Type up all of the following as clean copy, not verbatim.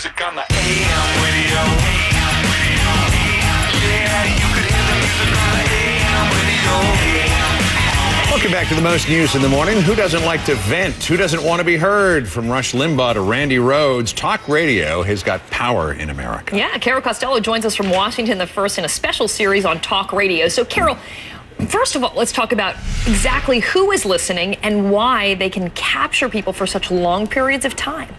music on the AM radio. Yeah, you could hear the music on the AM radio. Welcome back to the most news in the morning. Who doesn't like to vent? Who doesn't want to be heard? From Rush Limbaugh to Randy Rhoads, talk radio has got power in America. Yeah, Carol Costello joins us from Washington, the first in a special series on talk radio. So, Carol, first of all, let's talk about exactly who is listening and why they can capture people for such long periods of time.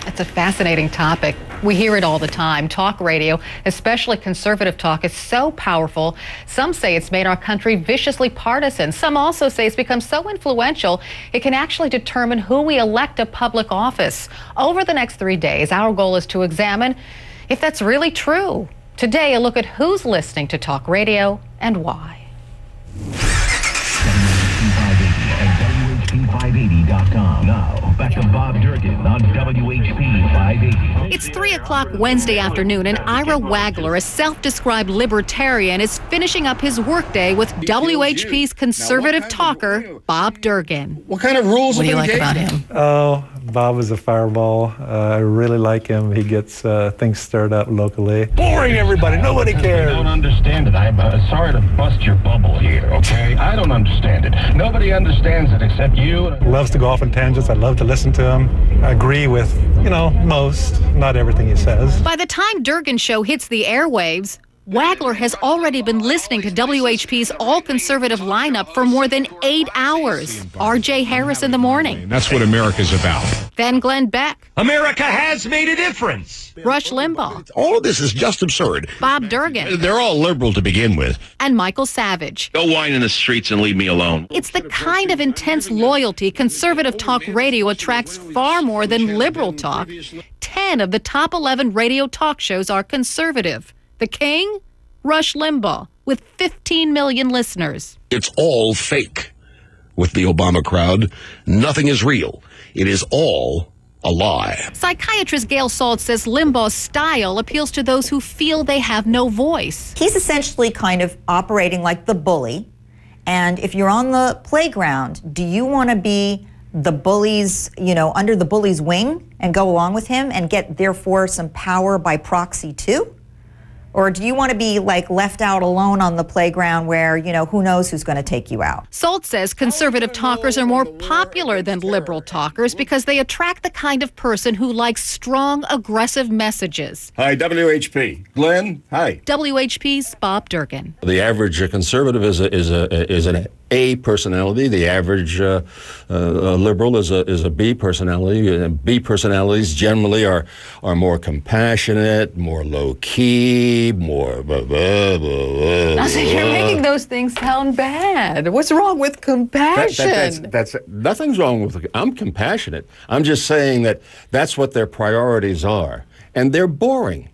It's a fascinating topic. We hear it all the time. Talk radio, especially conservative talk, is so powerful. Some say it's made our country viciously partisan. Some also say it's become so influential it can actually determine who we elect to public office. Over the next 3 days, our goal is to examine if that's really true. Today, a look at who's listening to talk radio and why. WHP580.com. Now, back to Bob Durkin on WHP 580. It's 3 o'clock Wednesday afternoon, and Ira Wagler, a self-described libertarian, is finishing up his workday with WHP's conservative talker, Bob Durkin. What kind of rules What do you like about him? Oh, Bob is a fireball. I really like him. He gets things stirred up locally. Boring, everybody. Nobody cares. I don't understand it. I'm sorry to bust your bubble here, okay? I don't understand it. Nobody understands it except you. Loves to go off on tangents. I love to listen to him. I agree with, most, not everything he says. By the time Durkin's show hits the airwaves, Wagler has already been listening to WHP's all-conservative lineup for more than 8 hours. R.J. Harris in the morning. That's what America's about. Then Glenn Beck. America has made a difference. Rush Limbaugh. All of this is just absurd. Bob Durkin. They're all liberal to begin with. And Michael Savage. Go whine in the streets and leave me alone. It's the kind of intense loyalty conservative talk radio attracts far more than liberal talk. 10 of the top 11 radio talk shows are conservative. The king? Rush Limbaugh, with 15 million listeners. It's all fake. With the Obama crowd, nothing is real. It is all a lie. Psychiatrist Gail Salt says Limbaugh's style appeals to those who feel they have no voice. He's essentially kind of operating like the bully. And if you're on the playground, do you want to be the bully's, under the bully's wing and go along with him and get, therefore, some power by proxy too? Or do you want to be left out alone on the playground where, who knows who's going to take you out? Salt says conservative talkers are more popular than liberal talkers because they attract the kind of person who likes strong, aggressive messages. Hi, WHP. Glenn, hi. WHP's Bob Durkin. The average conservative is an A personality. The average liberal is a B personality. And B personalities generally are more compassionate, more low key, more. I say you're making those things sound bad. What's wrong with compassion? That's nothing's wrong with. I'm compassionate. I'm just saying that's what their priorities are, and they're boring.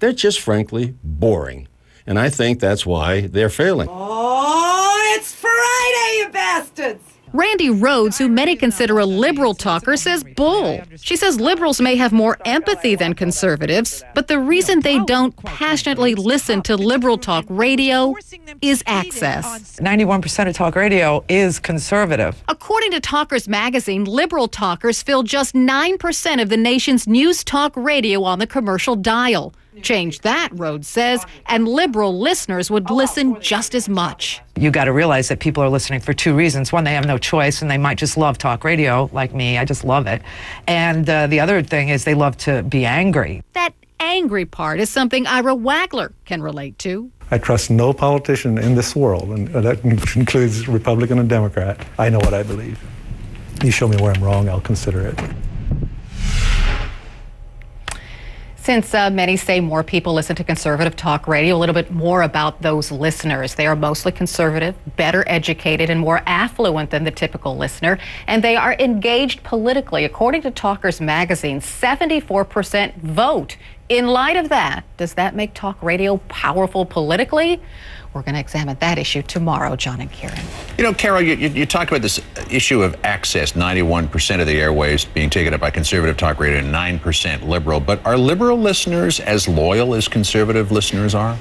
They're just frankly boring, and I think that's why they're failing. Oh, it's Friday, you bastards! Randy Rhoads, who many consider a liberal talker, says bull. She says liberals may have more empathy than conservatives, but the reason they don't passionately listen to liberal talk radio is access. 91% of talk radio is conservative. According to Talkers Magazine, liberal talkers fill just 9% of the nation's news talk radio on the commercial dial. Change that, Rhoads says, and liberal listeners would listen just as much. You got to realize that people are listening for 2 reasons. One, they have no choice, and they might just love talk radio, like me. I just love it. And the other thing is they love to be angry. That angry part is something Ira Wagler can relate to. I trust no politician in this world, and that includes Republican and Democrat. I know what I believe. You show me where I'm wrong, I'll consider it. Since many say more people listen to conservative talk radio, a little bit more about those listeners. They are mostly conservative, better educated, and more affluent than the typical listener, and they are engaged politically. According to Talkers Magazine, 74% vote. In light of that, does that make talk radio powerful politically? We're going to examine that issue tomorrow, John and Kieran. Carol, you talked about this issue of access, 91% of the airwaves being taken up by conservative talk radio and 9% liberal. But are liberal listeners as loyal as conservative listeners are?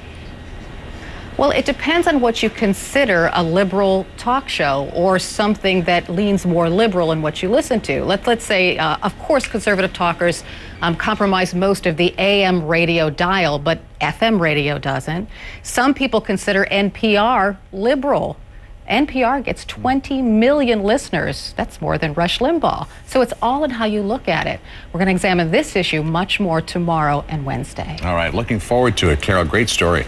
Well, it depends on what you consider a liberal talk show or something that leans more liberal in what you listen to. Let's say, of course, conservative talkers compromise most of the AM radio dial, but FM radio doesn't. Some people consider NPR liberal. NPR gets 20 million listeners. That's more than Rush Limbaugh. So it's all in how you look at it. We're going to examine this issue much more tomorrow and Wednesday. All right, looking forward to it, Carol. Great story.